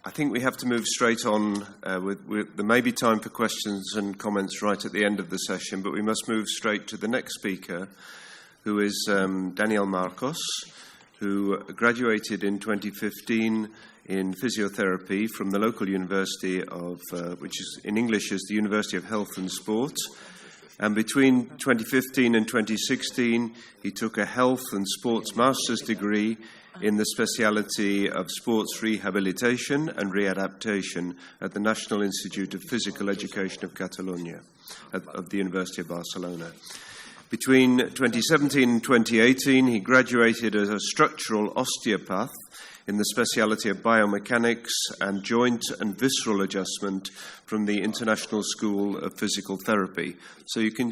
I think we have to move straight on. There may be time for questions and comments right at the end of the session, but we must move straight to the next speaker, who is Daniel Marcos, who graduated in 2015 in physiotherapy from the local university of, which is in English is the University of Health and Sport. And between 2015 and 2016, he took a health and sports master's degree in the speciality of sports rehabilitation and readaptation at the National Institute of Physical Education of Catalonia, of the University of Barcelona. Between 2017 and 2018, he graduated as a structural osteopath in the speciality of biomechanics and joint and visceral adjustment from the International School of Physical Therapy. So you can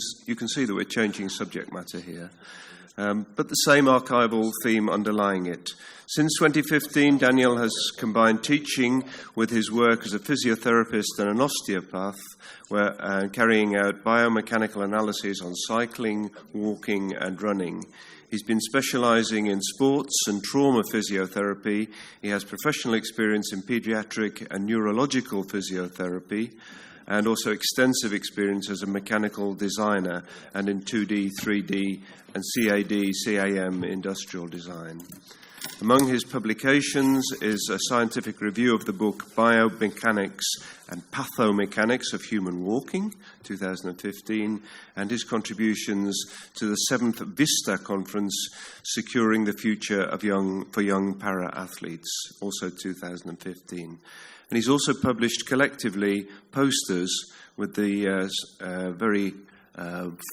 see that we're changing subject matter here. But the same archival theme underlying it. Since 2015, Daniel has combined teaching with his work as a physiotherapist and an osteopath, carrying out biomechanical analyses on cycling, walking, and running. He's been specializing in sports and trauma physiotherapy. He has professional experience in pediatric and neurological physiotherapy, and also extensive experience as a mechanical designer and in 2D, 3D, and CAD, CAM industrial design. Among his publications is a scientific review of the book Biomechanics and Pathomechanics of Human Walking, 2015, and his contributions to the 7th Vista Conference, Securing the Future for Young Para-Athletes, also 2015. And he's also published collectively posters with the very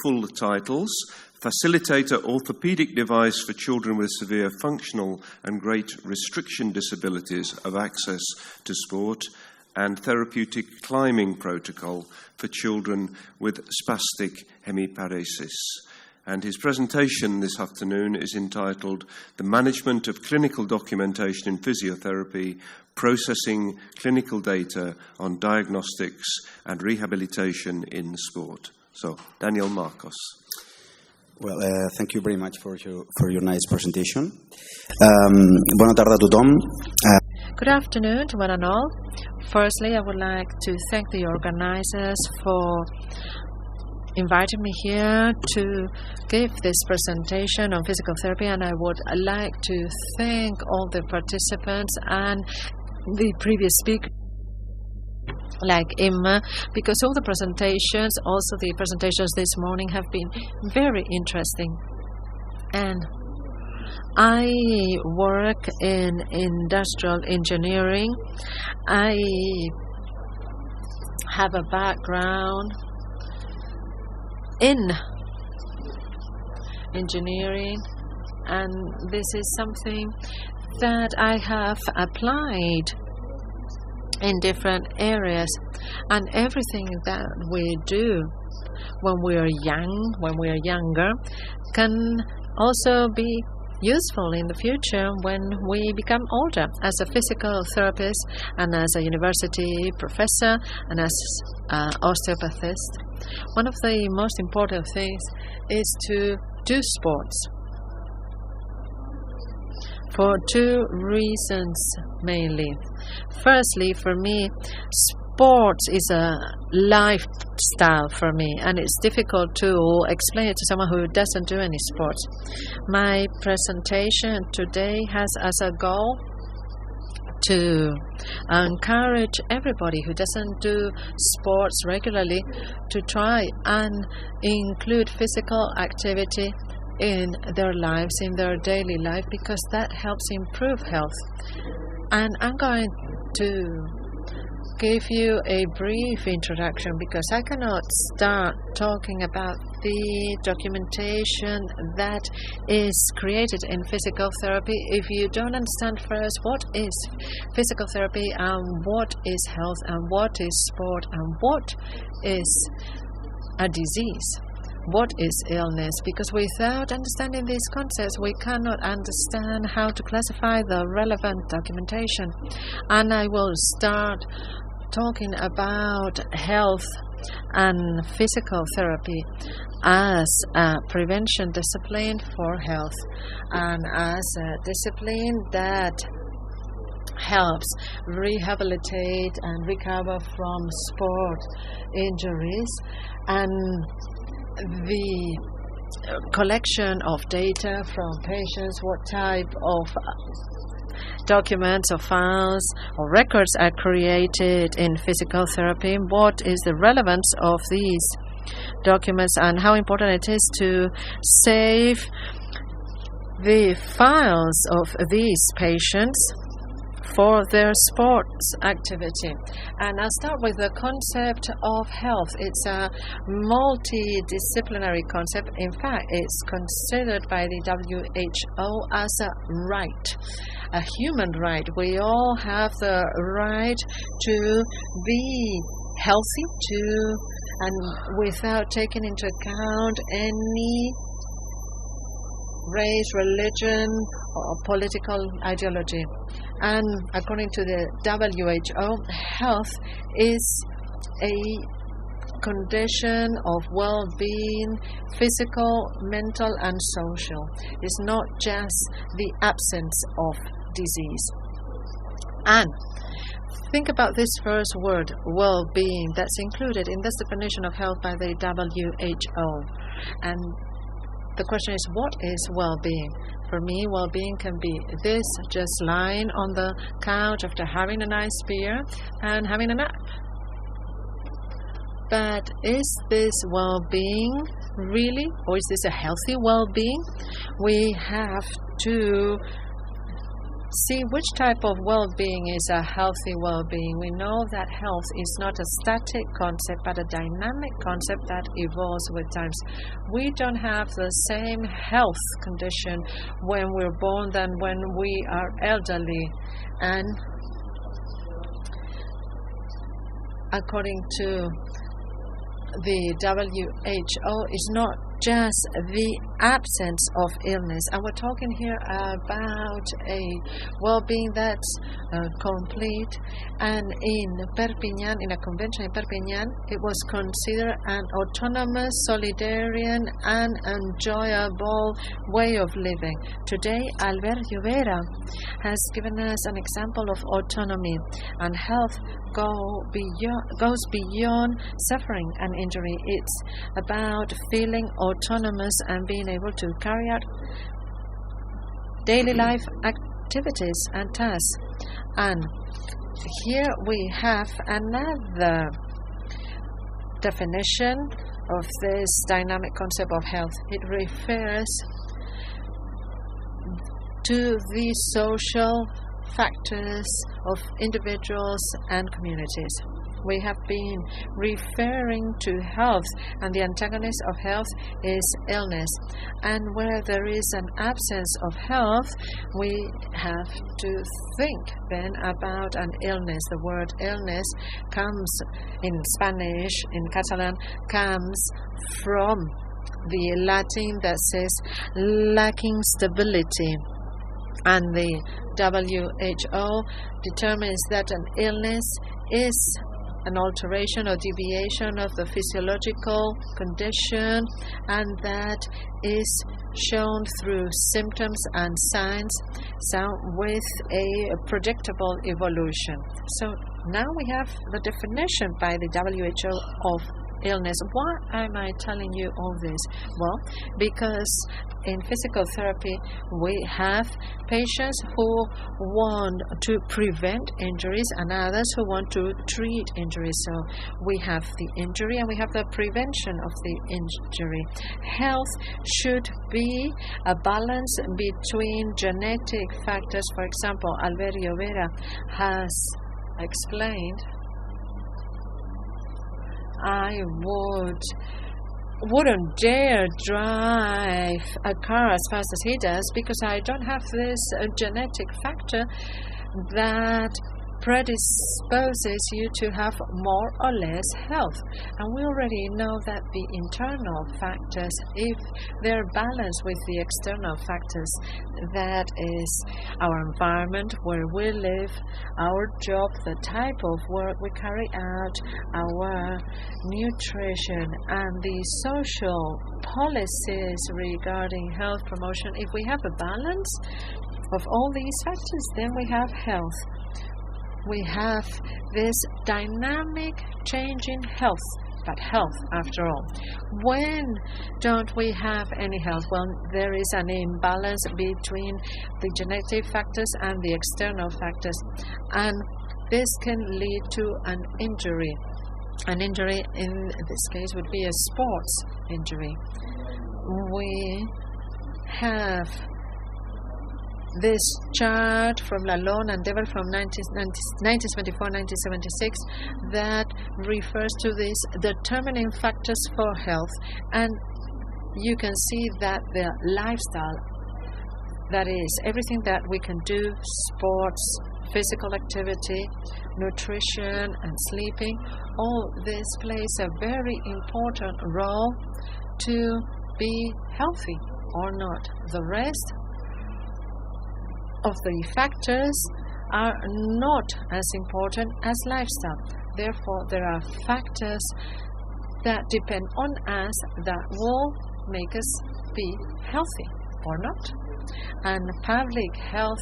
full titles: Facilitator Orthopedic Device for Children with Severe Functional and Great Restriction Disabilities of Access to Sport, and Therapeutic Climbing Protocol for Children with Spastic Hemiparesis. And his presentation this afternoon is entitled The Management of Clinical Documentation in Physiotherapy, Processing Clinical Data on Diagnostics and Rehabilitation in Sport. So, Daniel Marcos. Well, thank you very much for your nice presentation. Bona tarda a tothom. Good afternoon to one and all. Firstly, I would like to thank the organizers for inviting me here to give this presentation on physical therapy, and I would like to thank all the participants and the previous speaker, like Emma, because all the presentations, also the presentations this morning, have been very interesting. And I work in industrial engineering. I have a background in engineering, and this is something that I have applied in different areas, and everything that we do when we are younger can also be useful in the future when we become older, as a physical therapist and as a university professor and as an osteopathist. One of the most important things is to do sports for two reasons mainly. Firstly, for me, sports is a lifestyle for me, and it's difficult to explain it to someone who doesn't do any sports. My presentation today has as a goal to encourage everybody who doesn't do sports regularly to try and include physical activity in their lives, in their daily life, because that helps improve health. And I'm going to give you a brief introduction, because I cannot start talking about the documentation that is created in physical therapy if you don't understand first what is physical therapy and what is health and what is sport and what is a disease, what is illness. Because without understanding these concepts, we cannot understand how to classify the relevant documentation. And I will start talking about health and physical therapy as a prevention discipline for health, and as a discipline that helps rehabilitate and recover from sport injuries, and the collection of data from patients, what type of documents or files or records are created in physical therapy, what is the relevance of these documents, and how important it is to save the files of these patients for their sports activity. And I'll start with the concept of health. It's a multidisciplinary concept. In fact, it's considered by the WHO as a right, a human right. We all have the right to be healthy and without taking into account any race, religion, or political ideology. And according to the WHO, health is a condition of well-being, physical, mental, and social. It's not just the absence of disease. And think about this first word, well-being, that's included in this definition of health by the WHO. And the question is, what is well-being? For me, well-being can be this, just lying on the couch after having a nice beer and having a nap. But is this well-being really, or is this a healthy well-being? We have to see which type of well-being is a healthy well-being. We know that health is not a static concept, but a dynamic concept that evolves with times. We don't have the same health condition when we're born than when we are elderly. And according to the WHO, is not just the absence of illness. And we're talking here about a well-being that's complete. And in Perpignan, in a convention in Perpignan, it was considered an autonomous, solidarian, and enjoyable way of living. Today, Albert Llobera has given us an example of autonomy, and health goes beyond suffering and injury. It's about feeling autonomous and being able to carry out daily life activities and tasks. And here we have another definition of this dynamic concept of health. It refers to the social factors of individuals and communities. We have been referring to health, and the antagonist of health is illness. And where there is an absence of health, we have to think then about an illness. The word illness comes in Spanish, in Catalan, comes from the Latin that says lacking stability. And the WHO determines that an illness is an alteration or deviation of the physiological condition, and that is shown through symptoms and signs, with a predictable evolution. So now we have the definition by the WHO of illness. Why am I telling you all this? Well, because in physical therapy we have patients who want to prevent injuries and others who want to treat injuries. So we have the injury and we have the prevention of the injury. Health should be a balance between genetic factors. For example, Albert Llobera has explained, I wouldn't dare drive a car as fast as he does because I don't have this genetic factor that predisposes you to have more or less health. And we already know that the internal factors, if they're balanced with the external factors, that is our environment, where we live, our job, the type of work we carry out, our nutrition, and the social policies regarding health promotion. If we have a balance of all these factors, then we have health. we have this dynamic change in health. But health, after all, when don't we have any health? Well, there is an imbalance between the genetic factors and the external factors, and this can lead to an injury. An injury in this case would be a sports injury. We have this chart from Lalonde and Dever from 1974-1976 that refers to these determining factors for health, and you can see that the lifestyle, that is everything that we can do, sports, physical activity, nutrition and sleeping, all this plays a very important role to be healthy or not. The rest of the factors are not as important as lifestyle. Therefore, there are factors that depend on us that will make us be healthy or not. And public health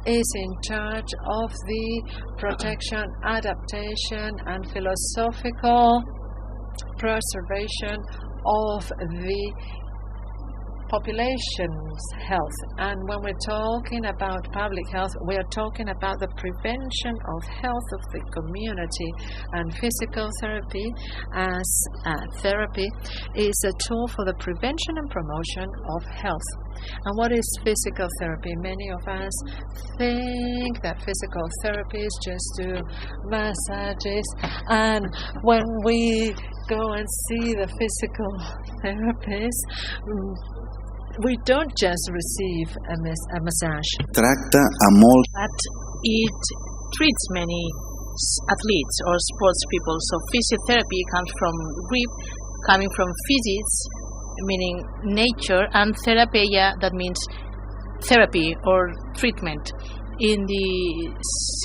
is in charge of the protection, adaptation, and philosophical preservation of the population's health. And when we're talking about public health, we are talking about the prevention of health of the community, and physical therapy as a therapy is a tool for the prevention and promotion of health. And what is physical therapy? Many of us think that physical therapy is just to massages, and when we go and see the physical therapist, we don't just receive a massage. Tracta a molt. But it treats many athletes or sports people. So physiotherapy comes from Greek, coming from physis, meaning nature, and therapeia, that means therapy or treatment. In the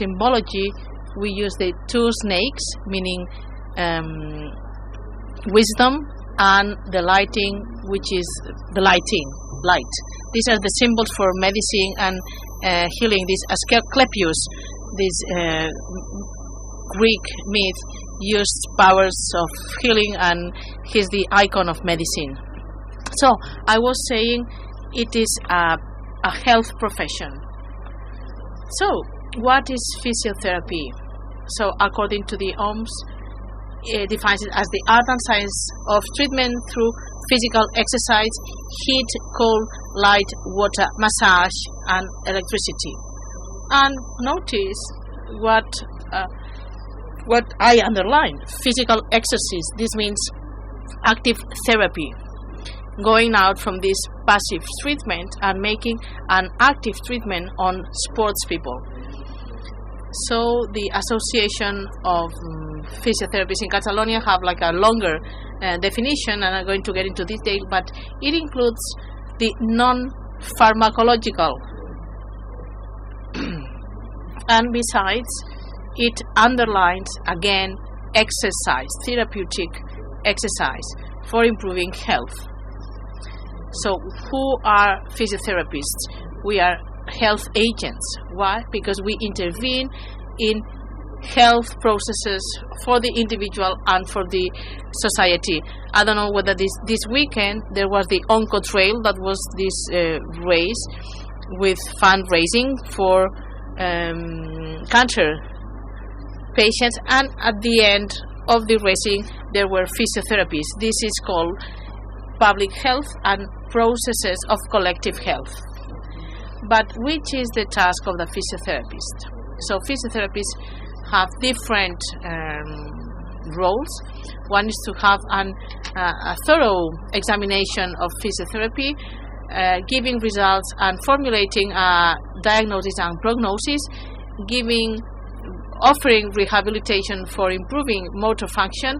symbology, we use the two snakes, meaning wisdom, and the lighting, which is the light. These are the symbols for medicine and healing. This Asclepius, this Greek myth, used powers of healing, and he's the icon of medicine. So I was saying it is a health profession. So what is physiotherapy? So according to the OMS, it defines it as the art and science of treatment through physical exercise, heat, cold, light, water, massage, and electricity. And notice what I underline: physical exercise. This means active therapy, going out from this passive treatment and making an active treatment on sports people. So the Association of Physiotherapists in Catalonia have like a longer definition, and I'm going to get into detail, but it includes the non-pharmacological. And besides, it underlines again exercise, therapeutic exercise for improving health. So who are physiotherapists? We are health agents. Why? Because we intervene in health processes for the individual and for the society. I don't know whether this weekend there was the Onco Trail, that was this race with fundraising for cancer patients, and at the end of the racing there were physiotherapists. This is called public health and processes of collective health. But which is the task of the physiotherapist? So physiotherapists have different roles. One is to have a thorough examination of physiotherapy, giving results and formulating a diagnosis and prognosis, offering rehabilitation for improving motor function,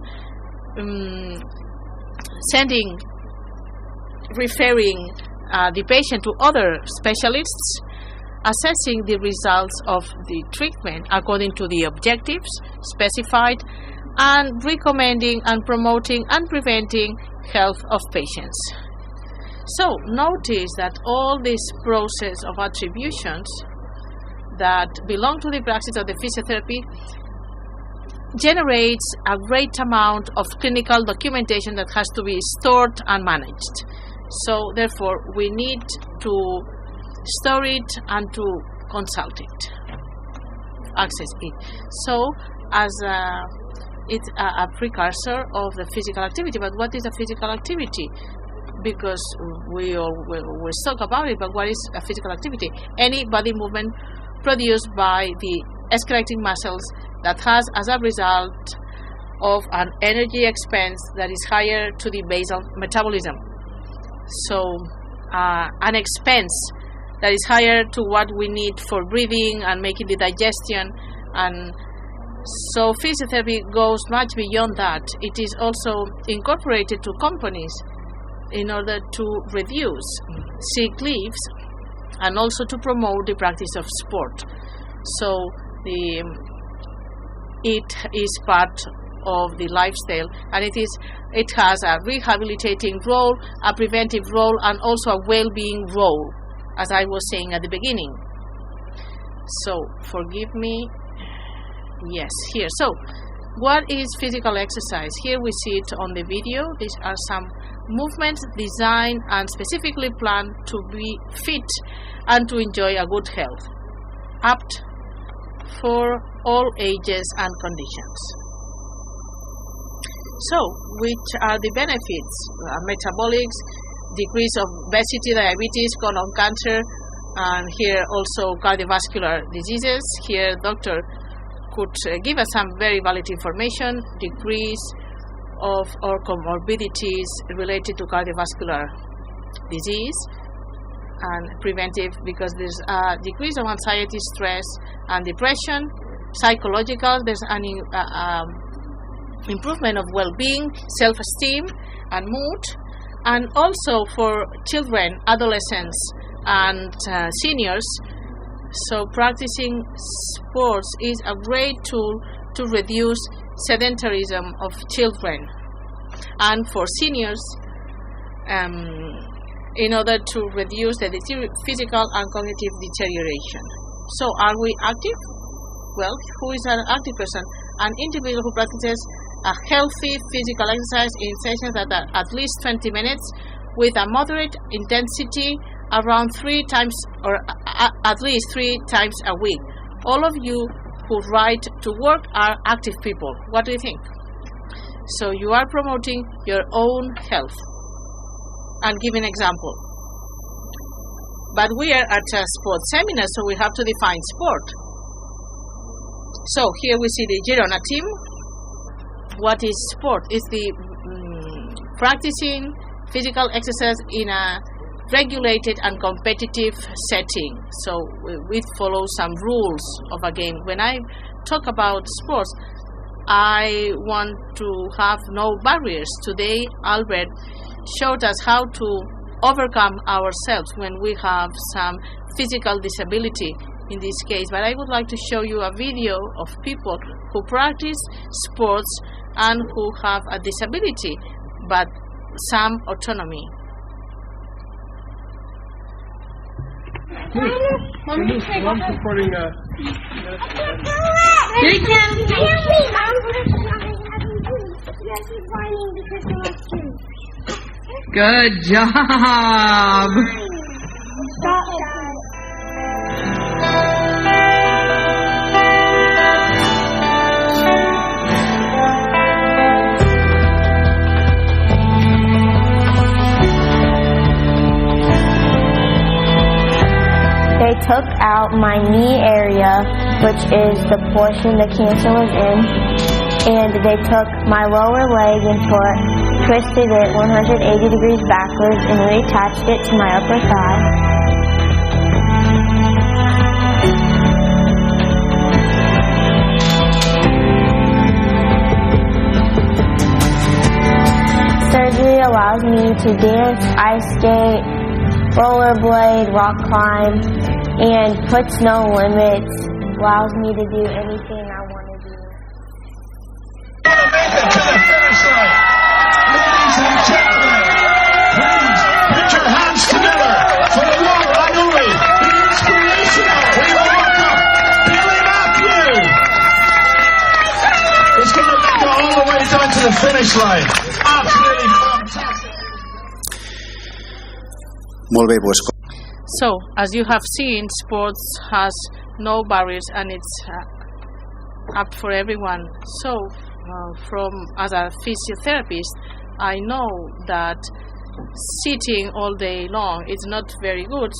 referring the patient to other specialists, assessing the results of the treatment according to the objectives specified, and recommending and promoting and preventing health of patients. So notice that all this process of attributions, that belong to the practice of the physiotherapy generates a great amount of clinical documentation that has to be stored and managed. So therefore we need to store it and to consult it, access it. So as it's a precursor of the physical activity. But what is a physical activity? Because we always talk about it, but what is a physical activity? Any body movement produced by the skeletal muscles that has as a result of an energy expense that is higher to the basal metabolism. So an expense that is higher to what we need for breathing and making the digestion. And so physiotherapy goes much beyond that. It is also incorporated to companies in order to reduce sick leaves and also to promote the practice of sport. So it is part of the lifestyle, and it has a rehabilitating role, a preventive role, and also a well-being role, as I was saying at the beginning. So forgive me. Yes, here. So what is physical exercise? Here we see it on the video. These are some movements designed and specifically planned to be fit and to enjoy a good health, apt for all ages and conditions. So, which are the benefits? Metabolics, decrease of obesity, diabetes, colon cancer, and here also cardiovascular diseases. Here, doctor could give us some very valid information, decrease of or comorbidities related to cardiovascular disease, and preventive, because there's a decrease of anxiety, stress, and depression. Psychological, there's an improvement of well-being, self-esteem, and mood. And also for children, adolescents, and seniors. So practicing sports is a great tool to reduce sedentarism of children, and for seniors in order to reduce the physical and cognitive deterioration. So are we active? Well, who is an active person? An individual who practices a healthy physical exercise in sessions that are at least 20 minutes with a moderate intensity around 3 times or at least 3 times a week. All of you who ride to work are active people. What do you think? So you are promoting your own health and giving example. But we are at a sports seminar, so we have to define sport. So here we see the Girona team. What is sport? It's the practicing physical exercise in a regulated and competitive setting. So we follow some rules of a game. When I talk about sports, I want to have no barriers. Today, Albert showed us how to overcome ourselves when we have some physical disability in this case. But I would like to show you a video of people who practice sports and who have a disability, but some autonomy. I'm supporting Good job. They took out my knee area, which is the portion the cancer was in, and they took my lower leg and foot, twisted it 180 degrees backwards, and reattached it to my upper thigh. Surgery allows me to dance, ice skate, rollerblade, rock climb, and puts no limits, allows me to do anything I want to do. Ladies and gentlemen, please put your hands together for the one and only, the inspirational, we welcome finish line. Absolutely fantastic. Molt bé, pues, So, as you have seen, sports has no barriers and it's up for everyone. So, as a physiotherapist, I know that sitting all day long is not very good.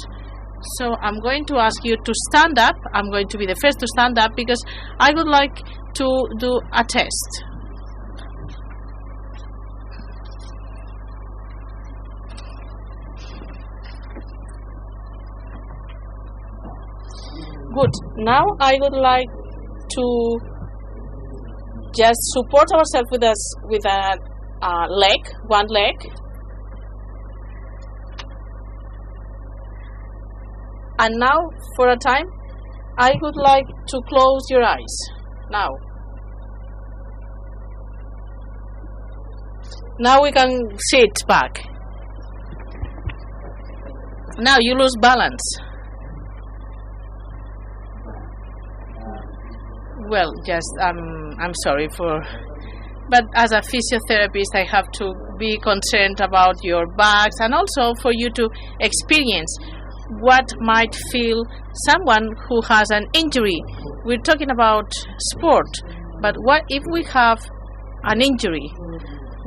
So I'm going to ask you to stand up. I'm going to be the first to stand up because I would like to do a test. Good. Now I would like to just support ourselves with a leg, one leg. And now, for a time, I would like to close your eyes. Now. Now we can sit back. Now you lose balance. Well, just I'm sorry for, but as a physiotherapist, I have to be concerned about your backs and also for you to experience what might feel someone who has an injury. We're talking about sport, but what if we have an injury?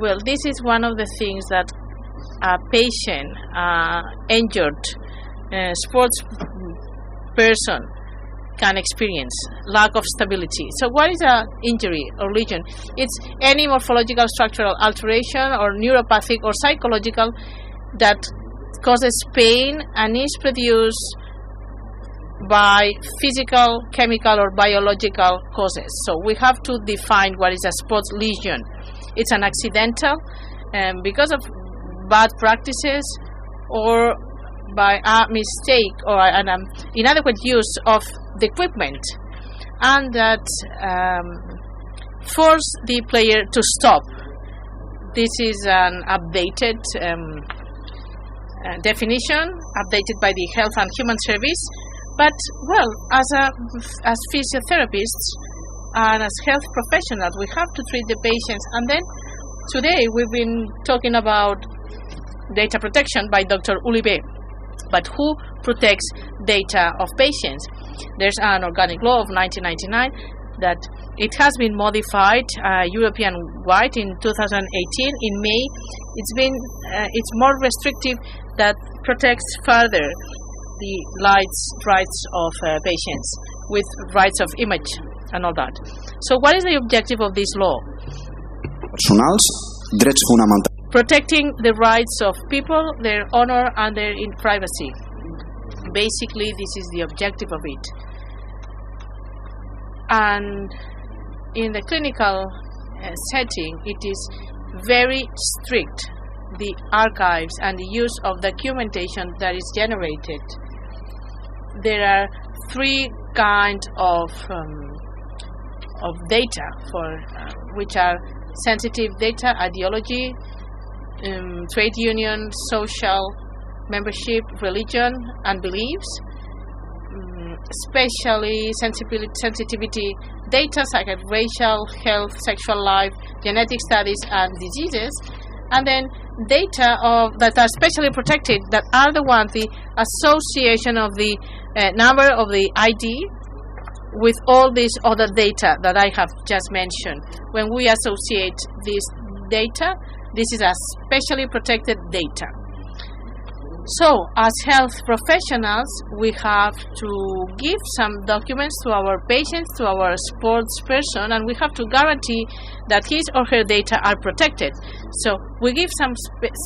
Well, this is one of the things that a patient, injured sports person can experience, lack of stability. So what is an injury or lesion? It's any morphological structural alteration or neuropathic or psychological that causes pain and is produced by physical, chemical or biological causes. So we have to define what is a sports lesion. It's an accidental because of bad practices or by a mistake or an inadequate use of the equipment, and that force the player to stop. This is an updated definition, updated by the Health and Human Service. But well, as physiotherapists and as health professionals, we have to treat the patients. And then today we've been talking about data protection by Dr. Ulibe. But who protects data of patients? There's an organic law of 1999 that it has been modified European-wide in 2018. In May, it's more restrictive, that protects further the rights of patients with rights of image and all that. So what is the objective of this law? personals, drets fonamentals. Protecting the rights of people, their honor and their privacy. Basically, this is the objective of it. And in the clinical setting, it is very strict, the archives and the use of documentation that is generated. There are three kinds of data for which are sensitive data: ideology, trade union, social membership, religion, and beliefs. Especially sensitivity data such as racial, health, sexual life, genetic studies, and diseases. And then data that are specially protected, that are the ones, the association of the number of the ID with all these other data that I have just mentioned. When we associate this data, this is a specially protected data. So, as health professionals, we have to give some documents to our patients, to our sports person, and we have to guarantee that his or her data are protected. So, we give some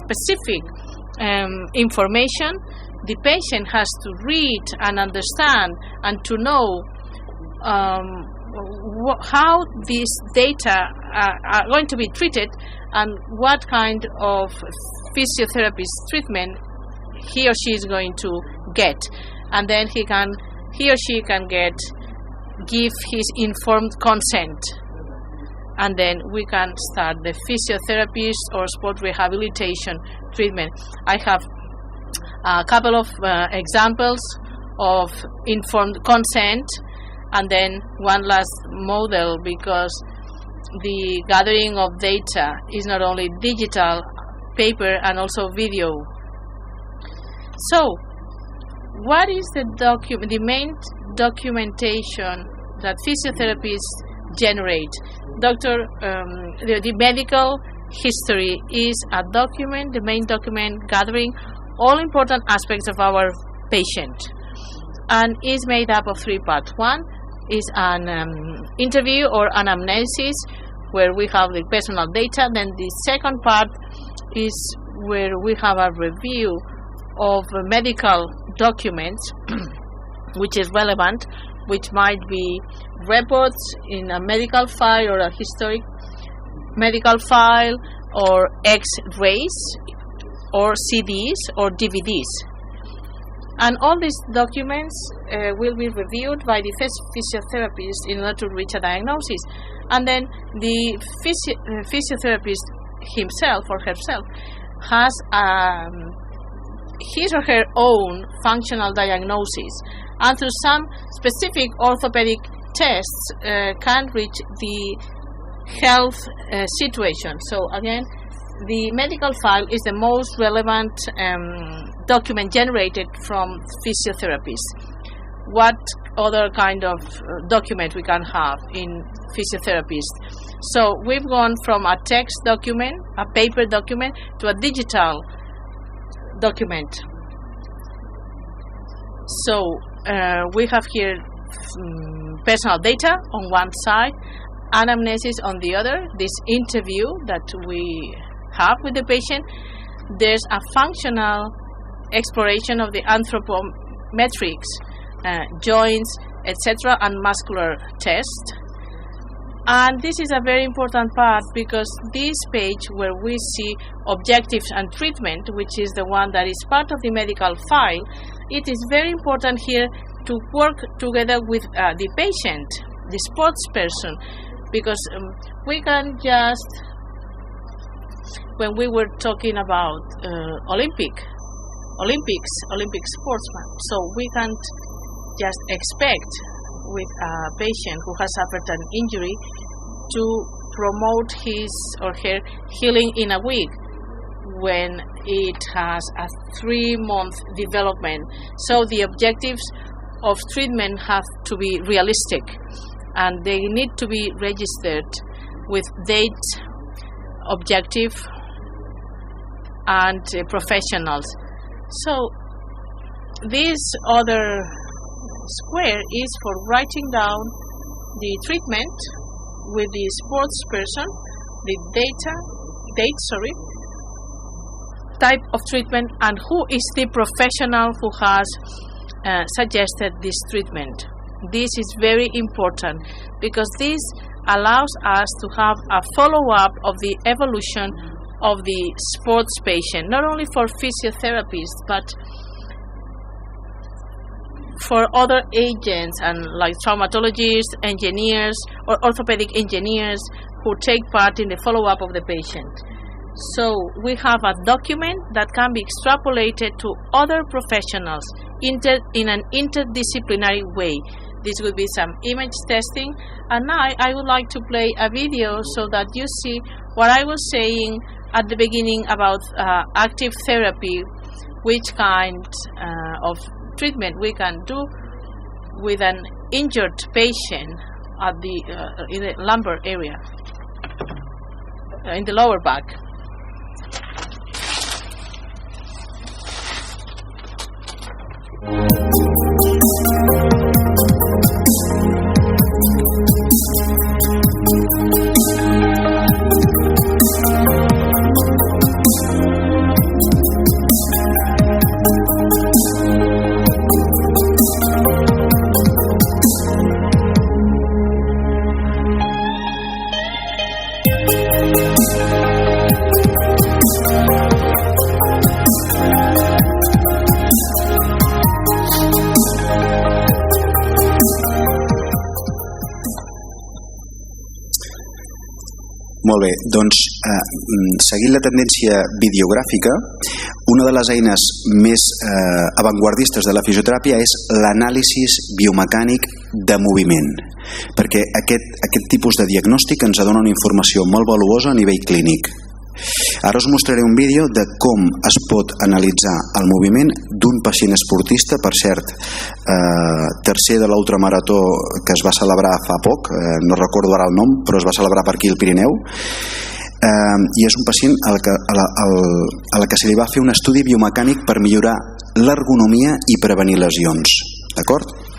specific information. The patient has to read and understand and to know how these data are going to be treated and what kind of physiotherapist treatment he or she is going to get, and then he or she can give his informed consent, and then we can start the physiotherapist or sport rehabilitation treatment. I have a couple of examples of informed consent, and then one last model, because the gathering of data is not only digital, paper, and also video. So, what is the main documentation that physiotherapists generate? The medical history is a document, the main document gathering all important aspects of our patient, and is made up of 3 parts. One is an interview or anamnesis, where we have the personal data. Then the second part is where we have a review of medical documents which is relevant, which might be reports in a medical file or a historic medical file, or X-rays, or CDs, or DVDs. And all these documents will be reviewed by the physiotherapist in order to reach a diagnosis. And then the physiotherapist himself or herself has his or her own functional diagnosis, and through some specific orthopedic tests can reach the health situation. So again, the medical file is the most relevant document generated from physiotherapists. What other kind of document we can have in physiotherapists? So we've gone from a text document, a paper document, to a digital document. So we have here personal data on one side, anamnesis on the other, this interview that we have with the patient. There's a functional exploration of the anthropometrics, joints, etc., and muscular test. And this is a very important part, because this page where we see objectives and treatment, which is the one that is part of the medical file, it is very important here to work together with the patient, the sports person, because we can just, when we were talking about Olympic sportsmen, so we can't just expect with a patient who has suffered an injury to promote his or her healing in a week, when it has a 3-month development. So the objectives of treatment have to be realistic, and they need to be registered with date, objective, and professionals. So this other square is for writing down the treatment with the sports person, the type of treatment, and who is the professional who has suggested this treatment. This is very important, because this allows us to have a follow-up of the evolution of the sports patient, not only for physiotherapists, but for other agents, and like traumatologists, engineers, or orthopedic engineers who take part in the follow-up of the patient. So we have a document that can be extrapolated to other professionals in an interdisciplinary way. This will be some image testing, and now I would like to play a video so that you see what I was saying at the beginning about active therapy, which kind of treatment we can do with an injured patient at in the lumbar area, in the lower back. Molt bé, doncs seguint la tendència videogràfica, una de les eines més avantguardistes de la fisioteràpia és l'anàlisi biomecànic de moviment. perquè aquest tipus de diagnòstic ens dona una informació molt valuosa a nivell clínic. Ara us mostraré un vídeo de com es pot analitzar el moviment d'un pacient esportista, per cert, tercer de l'ultramarató que es va celebrar fa poc, no recordo ara el nom, però es va celebrar per aquí al Pirineu, i és un pacient a la que se li va fer un estudi biomecànic per millorar l'ergonomia i prevenir lesions. D'acord?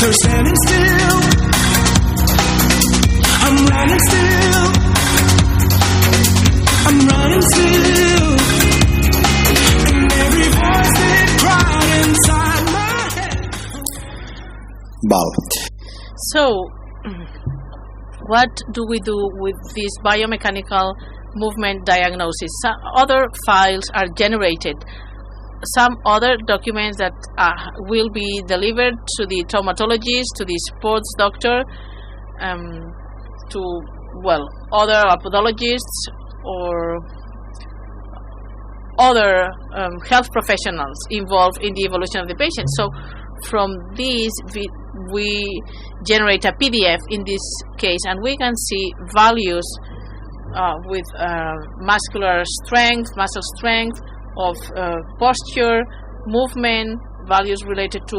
They're standing still. I'm running still. I'm running still. And every voice that cried inside my head. Val. So, what do we do with this biomechanical movement diagnosis? Some other files are generated. Some other documents that will be delivered to the traumatologist, to the sports doctor, to, well, other podologists or other health professionals involved in the evolution of the patient. So from these we generate a PDF in this case, and we can see values with muscular strength, muscle strength, of posture, movement, values related to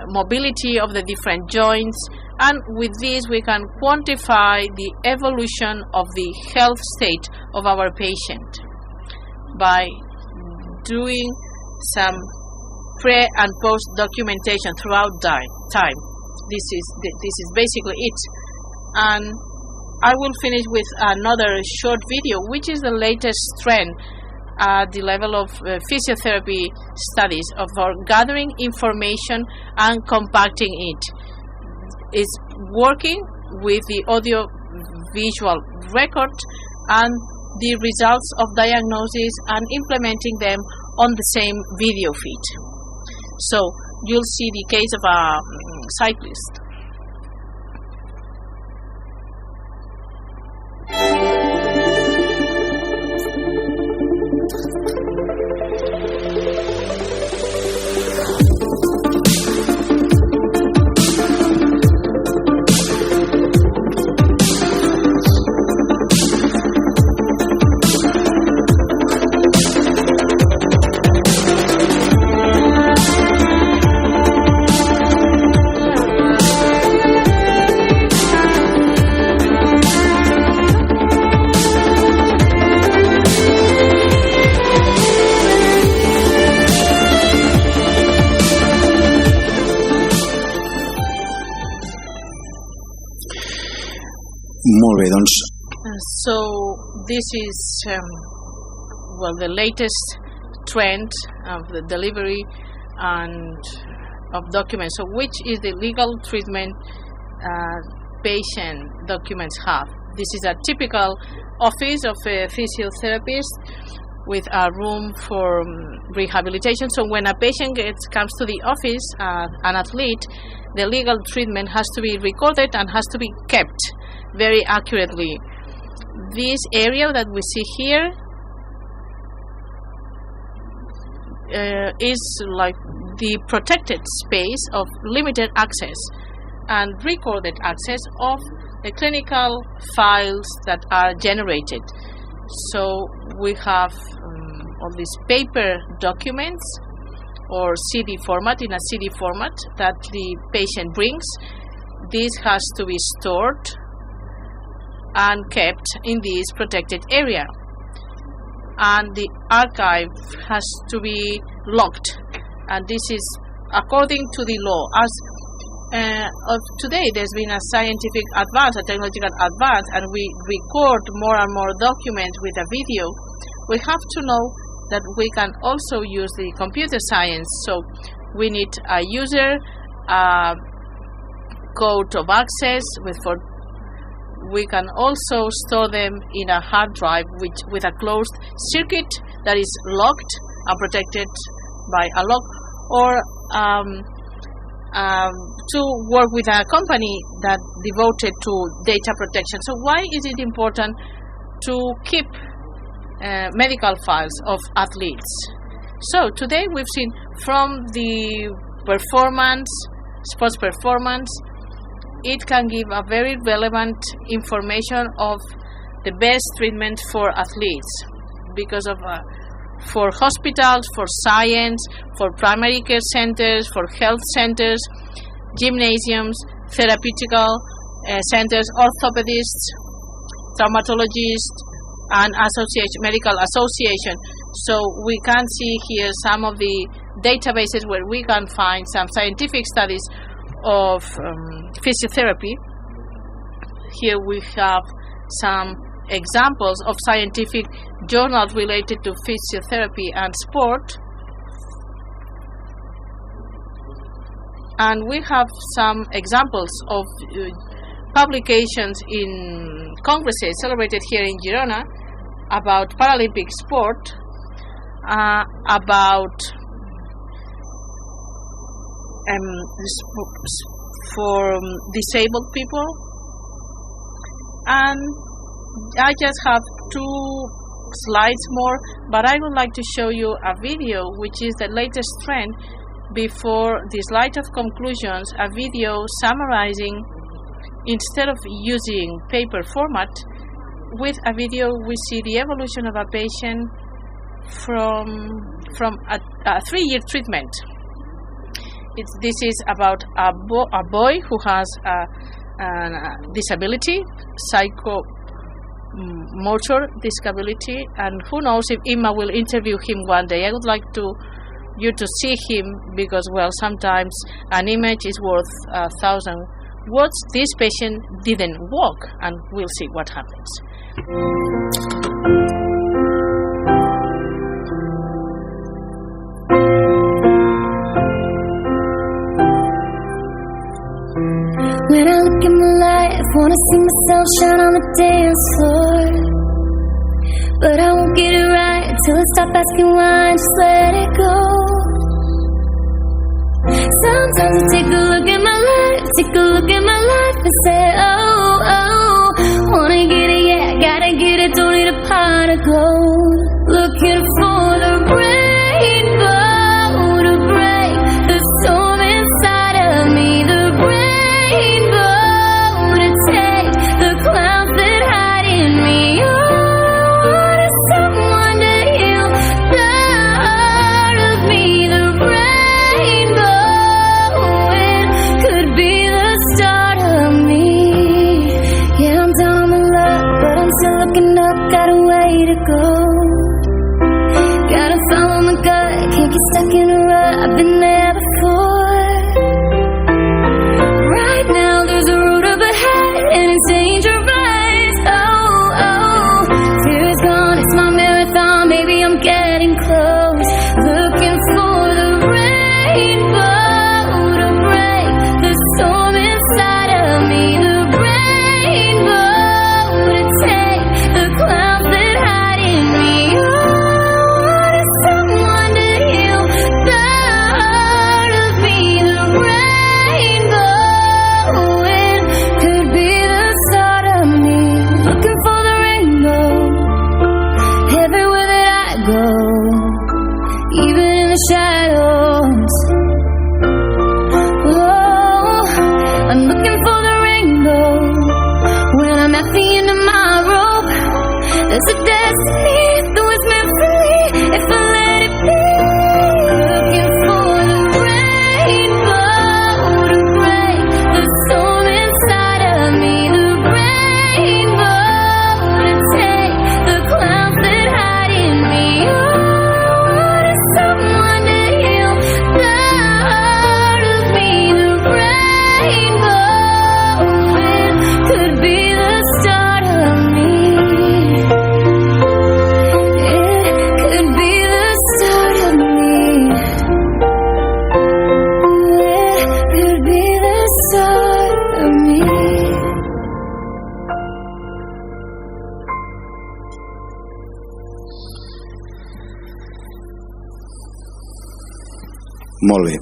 mobility of the different joints, and with this we can quantify the evolution of the health state of our patient by doing some pre and post documentation throughout time. This is basically it, and I will finish with another short video, which is the latest trend at the level of physiotherapy studies of our gathering information and compacting it. It's working with the audio visual record and the results of diagnosis and implementing them on the same video feed. So you'll see the case of a cyclist. Molt bé, doncs... So this is well, the latest trend of the delivery and of documents. So which is the legal treatment patient documents have? This is a typical office of a physiotherapist with a room for rehabilitation. So when a patient comes to the office, an athlete, the legal treatment has to be recorded and has to be kept very accurately. This area that we see here is like the protected space of limited access and recorded access of the clinical files that are generated. So we have all these paper documents or CD format, in a CD format that the patient brings. This has to be stored and kept in this protected area, and the archive has to be locked, and this is according to the law. As of today, there's been a scientific advance, a technological advance, and we record more and more documents with a video. We have to know that we can also use the computer science. So we need a user code of access we can also store them in a hard drive with a closed circuit that is locked and protected by a lock, or to work with a company that devoted to data protection. So why is it important to keep medical files of athletes? So today we've seen from the sports performance, it can give a very relevant information of the best treatment for athletes, because of for hospitals, for science, for primary care centers, for health centers, gymnasiums, therapeutical centers, orthopedists, traumatologists, and medical association. So we can see here some of the databases where we can find some scientific studies of physiotherapy. Here we have some examples of scientific journals related to physiotherapy and sport. And we have some examples of publications in congresses celebrated here in Girona about Paralympic sport, about for disabled people. And I just have 2 slides more, but I would like to show you a video which is the latest trend. Before the slide of conclusions, a video summarizing, instead of using paper format, with a video we see the evolution of a patient from a 3-year treatment. This is about a boy who has a disability, psychomotor disability, and who knows if Emma will interview him one day. I would like you to see him, because, well, sometimes an image is worth 1,000 words. This patient didn't walk, and we'll see what happens. When I look in my life, wanna see myself shine on the dance floor, but I won't get it right till I stop asking why and just let it go. Sometimes I take a look at my life, and say, oh, wanna get it, yeah, gotta get it, don't need a pot of gold. Looking for the rainbow to break the storm inside of me, the rainbow to take the clouds that hide in me. Oh, someone to heal the heart of me, the rainbow, it could be the start of me. Yeah, I'm down on my luck, but I'm still looking up, got a way to go. Gotta follow my gut, can't get stuck in a rut, I've been there before. Right now there's a road up ahead and it's dangerous. Oh, fear is gone, it's my marathon, maybe I'm getting close. Looking for the rainbow to break the storm inside of me, the rainbow to take the clouds that hide in me. Oh, someone to heal the heart of me, the rainbow, it could be the start of me. Looking for the rainbow everywhere that I go, even in the shadows. Oh, I'm looking for the rainbow when I'm at the end of my rope. There's a destiny that was meant for me if I let it be. Looking for the rainbow to break the storm inside of me, the rainbow to take the clouds that hide in me. Oh, someone to heal the heart Molt bé.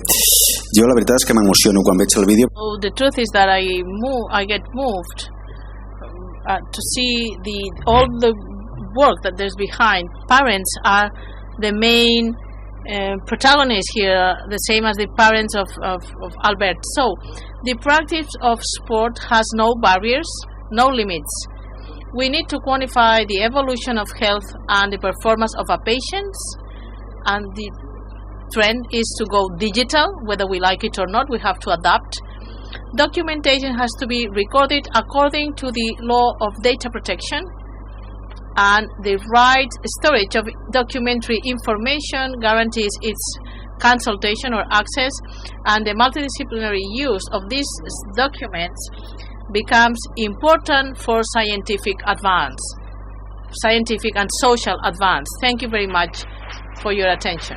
Jo la veritat és que m'emociono quan veig el vídeo. Oh, the truth is that I get moved to see all the work that there's behind. Parents are the main protagonists here, the same as the parents of Albert. So, the practice of sport has no barriers, no limits. We need to quantify the evolution of health and the performance of our patients, and the trend is to go digital, whether we like it or not. We have to adapt. Documentation has to be recorded according to the law of data protection, and the right storage of documentary information guarantees its consultation or access, and the multidisciplinary use of these documents becomes important for scientific and social advance. Thank you very much for your attention.